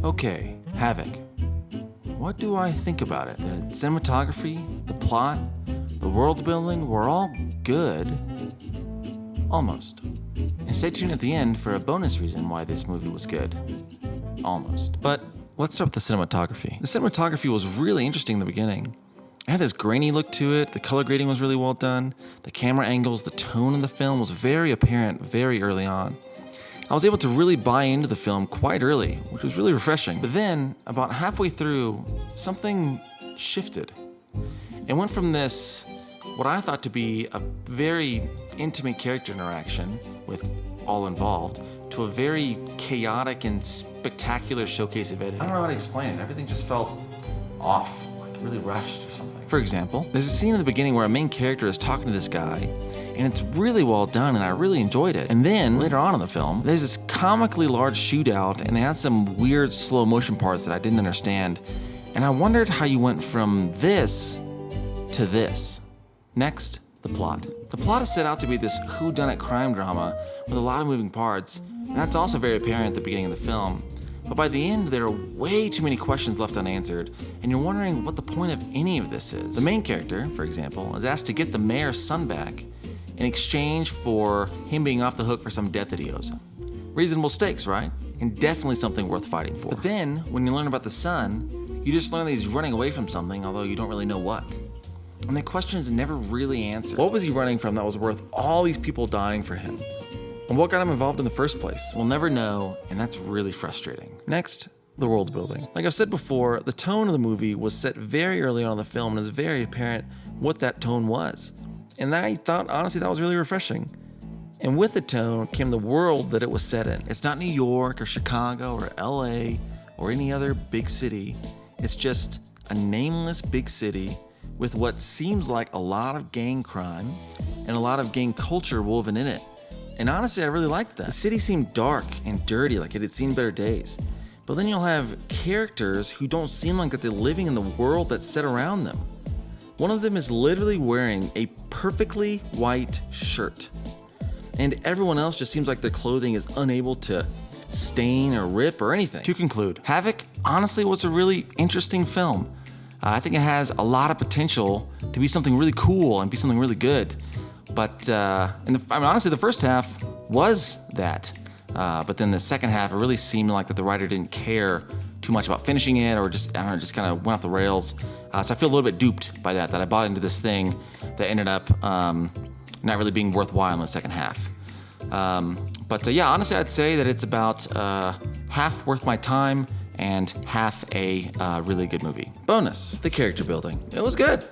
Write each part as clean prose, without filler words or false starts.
Okay, Havoc. What do I think about it? The cinematography, the plot, the world building were all good. Almost. And stay tuned at the end for a bonus reason why this movie was good. Almost. But let's start with the cinematography. The cinematography was really interesting in the beginning. It had this grainy look to it, the color grading was really well done, the camera angles, the tone of the film was very apparent very early on. I was able to really buy into the film quite early, which was really refreshing. But then, about halfway through, something shifted. It went from this, what I thought to be a very intimate character interaction with all involved, to a very chaotic and spectacular showcase of editing. I don't know how to explain it. Everything just felt off, like really rushed or something. For example, there's a scene in the beginning where a main character is talking to this guy, and it's really well done, and I really enjoyed it. And then, later on in the film, there's this comically large shootout, and they had some weird slow motion parts that I didn't understand. And I wondered how you went from this to this. Next, the plot. The plot is set out to be this whodunit crime drama with a lot of moving parts, and that's also very apparent at the beginning of the film. But by the end, there are way too many questions left unanswered, and you're wondering what the point of any of this is. The main character, for example, is asked to get the mayor's son back in exchange for him being off the hook for some debt that he owes him. Reasonable stakes, right? And definitely something worth fighting for. But then, when you learn about the son, you just learn that he's running away from something, although you don't really know what. And the question is never really answered. What was he running from that was worth all these people dying for him? And what got him involved in the first place? We'll never know, and that's really frustrating. Next, the world building. Like I've said before, the tone of the movie was set very early on in the film, and it's very apparent what that tone was. And I thought, honestly, that was really refreshing. And with the tone came the world that it was set in. It's not New York or Chicago or LA or any other big city. It's just a nameless big city with what seems like a lot of gang crime and a lot of gang culture woven in it. And honestly, I really liked that. The city seemed dark and dirty, like it had seen better days. But then you'll have characters who don't seem like that they're living in the world that's set around them. One of them is literally wearing a perfectly white shirt. And everyone else just seems like their clothing is unable to stain or rip or anything. To conclude, Havoc honestly was a really interesting film. I think it has a lot of potential to be something really cool and be something really good. But honestly, the first half was that. But then the second half, it really seemed like that the writer didn't care too much about finishing it, or just kind of went off the rails. So I feel a little bit duped by that I bought into this thing that ended up not really being worthwhile in the second half. Yeah, honestly, I'd say that it's about half worth my time and half a really good movie. Bonus, the character building. It was good.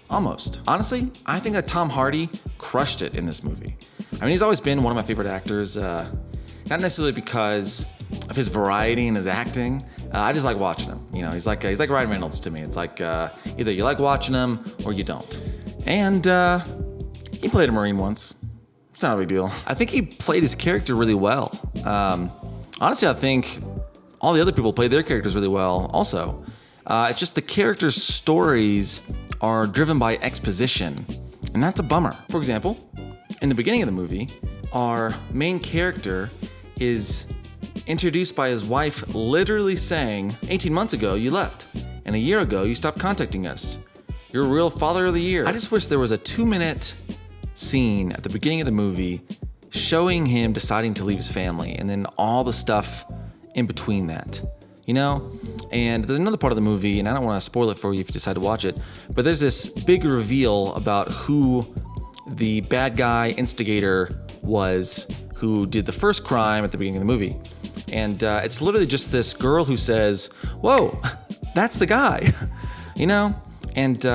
Almost. Honestly, I think that Tom Hardy crushed it in this movie. I mean, he's always been one of my favorite actors, not necessarily because of his variety in his acting. I just like watching him. You know, he's like Ryan Reynolds to me. It's like either you like watching him or you don't. And he played a Marine once. It's not a big deal. I think he played his character really well. Honestly, I think all the other people played their characters really well also. It's just the characters' stories are driven by exposition, and that's a bummer. For example, in the beginning of the movie, our main character is introduced by his wife literally saying, 18 months ago you left, and a year ago you stopped contacting us. You're a real father of the year. I just wish there was a 2-minute scene at the beginning of the movie showing him deciding to leave his family, and then all the stuff in between that. You know? And there's another part of the movie, and I don't want to spoil it for you if you decide to watch it, but there's this big reveal about who the bad guy instigator was who did the first crime at the beginning of the movie. And it's literally just this girl who says, whoa, that's the guy, you know? And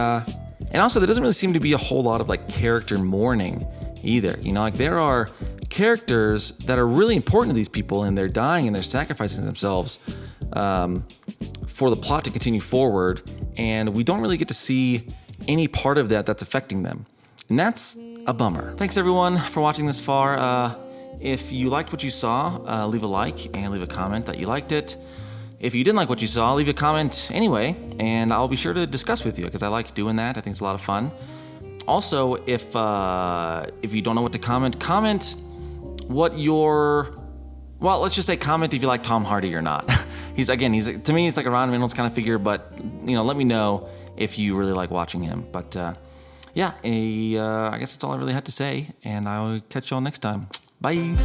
also there doesn't really seem to be a whole lot of like character mourning either. You know, like there are characters that are really important to these people, and they're dying and they're sacrificing themselves for the plot to continue forward, and we don't really get to see any part of that that's affecting them. And that's a bummer. Thanks everyone for watching this far. If you liked what you saw, leave a like and leave a comment that you liked it. If you didn't like what you saw, leave a comment anyway, and I'll be sure to discuss with you because I like doing that. I think it's a lot of fun. Also, if you don't know what to comment what your, well, let's just say comment if you like Tom Hardy or not. he's to me, he's like a Ryan Reynolds kind of figure, but let me know if you really like watching him. But I guess that's all I really had to say, and I'll catch y'all next time. Bye.